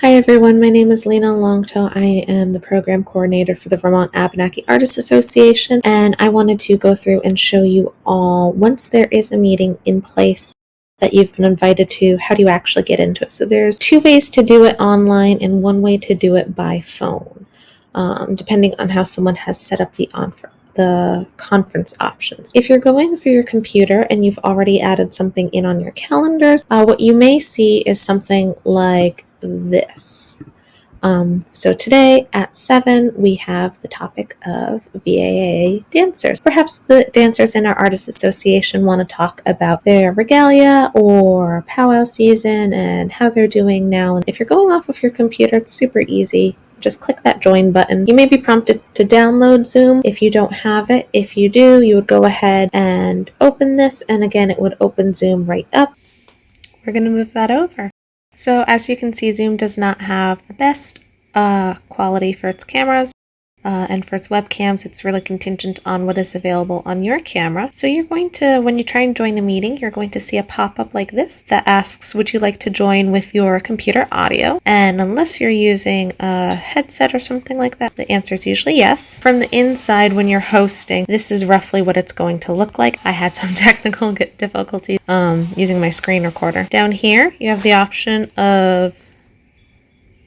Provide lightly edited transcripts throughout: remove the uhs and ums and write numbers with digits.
Hi everyone, my name is Lena Longtoe. I am the program coordinator for the Vermont Abenaki Artists Association, and I wanted to go through and show you all, once there is a meeting in place that you've been invited to, how do you actually get into it? So there's two ways to do it online and one way to do it by phone, depending on how someone has set up the conference options. If you're going through your computer and you've already added something in on your calendars, what you may see is something like this. So today at 7, we have the topic of VAA dancers. Perhaps the dancers in our Artists Association want to talk about their regalia or powwow season and how they're doing now. And if you're going off of your computer, it's super easy. Just click that join button. You may be prompted to download Zoom if you don't have it. If you do, you would go ahead and open this, and again, it would open Zoom right up. We're going to move that over. So as you can see, Zoom does not have the best quality for its cameras and for its webcams. It's really contingent on what is available on your camera. So you're going to, when you try and join a meeting, you're going to see a pop-up like this that asks, would you like to join with your computer audio? And unless you're using a headset or something like that, the answer is usually yes. From the inside, when you're hosting, this is roughly what it's going to look like. I had some technical difficulties using my screen recorder. Down here, you have the option of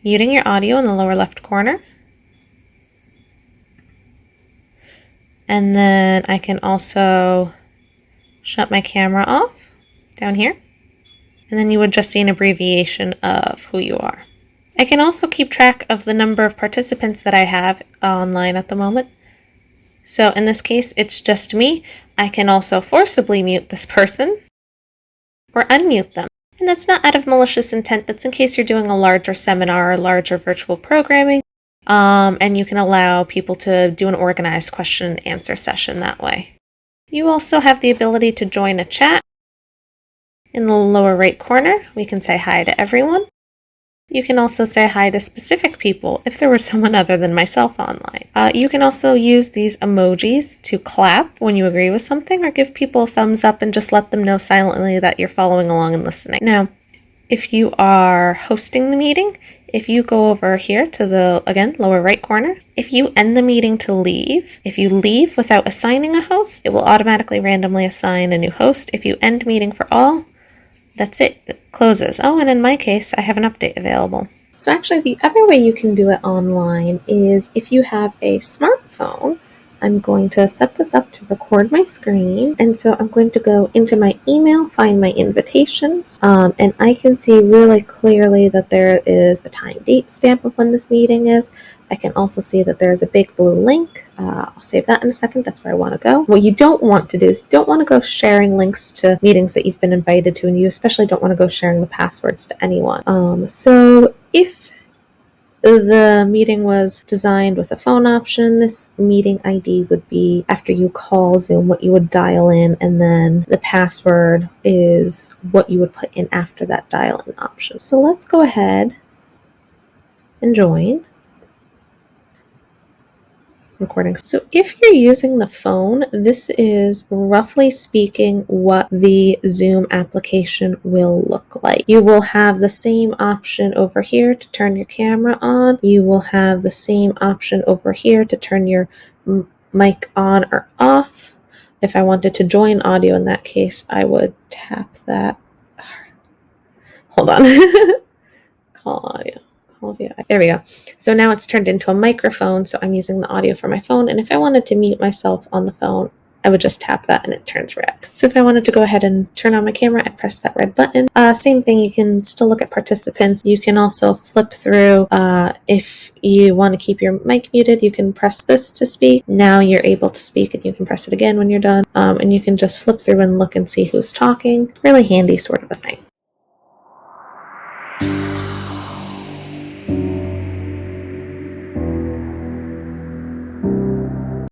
muting your audio in the lower left corner. And then I can also shut my camera off down here. And then you would just see an abbreviation of who you are. I can also keep track of the number of participants that I have online at the moment. So in this case, it's just me. I can also forcibly mute this person or unmute them. And that's not out of malicious intent. That's in case you're doing a larger seminar or larger virtual programming. And you can allow people to do an organized question and answer session that way. You also have the ability to join a chat. In the lower right corner, we can say hi to everyone. You can also say hi to specific people if there was someone other than myself online. You can also use these emojis to clap when you agree with something or give people a thumbs up and just let them know silently that you're following along and listening. Now, if you are hosting the meeting, if you go over here to the, again, lower right corner, if you end the meeting to leave, if you leave without assigning a host, it will automatically randomly assign a new host. If you end meeting for all, that's it. It closes. Oh, and in my case, I have an update available. So actually, the other way you can do it online is if you have a smartphone. I'm going to set this up to record my screen. And so I'm going to go into my email, find my invitations, and I can see really clearly that there is a time date stamp of when this meeting is. I can also see that there's a big blue link. I'll save that in a second. That's where I want to go. What you don't want to do is you don't want to go sharing links to meetings that you've been invited to, and you especially don't want to go sharing the passwords to anyone. So if the meeting was designed with a phone option, this meeting ID would be, after you call Zoom, what you would dial in, and then the password is what you would put in after that dial-in option. So let's go ahead and join. Recording. So if you're using the phone, this is roughly speaking what the Zoom application will look like. You will have the same option over here to turn your camera on. You will have the same option over here to turn your mic on or off. If I wanted to join audio in that case, I would tap that. Hold on. Call audio. There we go. So now it's turned into a microphone, so I'm using the audio for my phone, and if I wanted to mute myself on the phone, I would just tap that and it turns red. So if I wanted to go ahead and turn on my camera, I'd press that red button. Same thing, you can still look at participants. You can also flip through. If you want to keep your mic muted, you can press this to speak. Now you're able to speak, and you can press it again when you're done. And you can just flip through and look and see who's talking. Really handy sort of a thing.